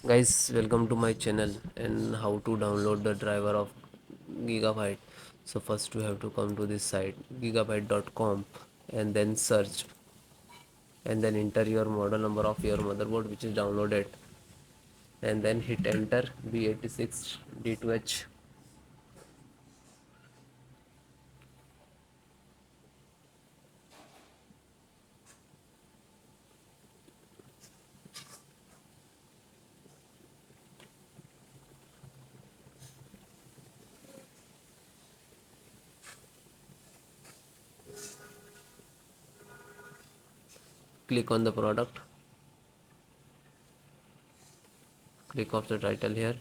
Guys, welcome to my channel and how to download the driver of Gigabyte. So first you have to come to this site gigabyte.com and then search and then enter your model number of your motherboard which is downloaded and then hit enter B86 D2H. Click on the product, click off the title here,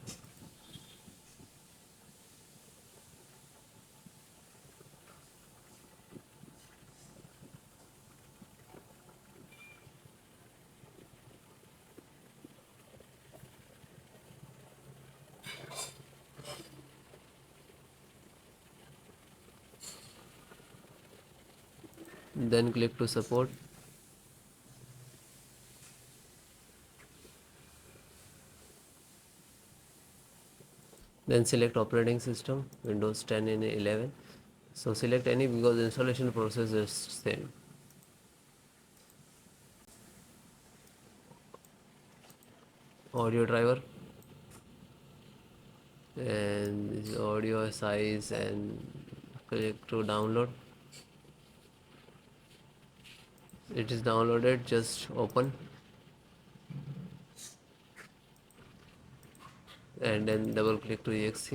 then click to support. Then select operating system, Windows 10 and 11. So select any because the installation process is same. Audio driver and this audio size and click to download. It is downloaded, just open and then double click to exe.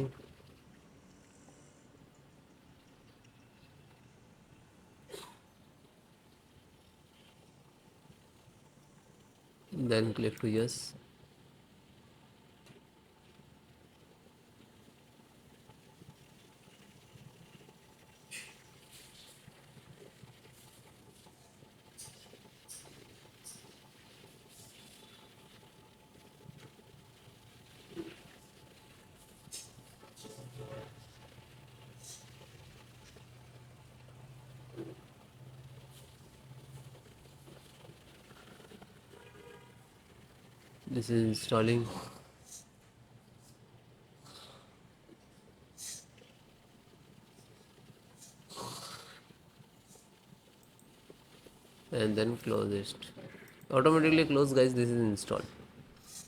Then click to yes. This is installing. And then close it. Automatically close, guys. This is installed.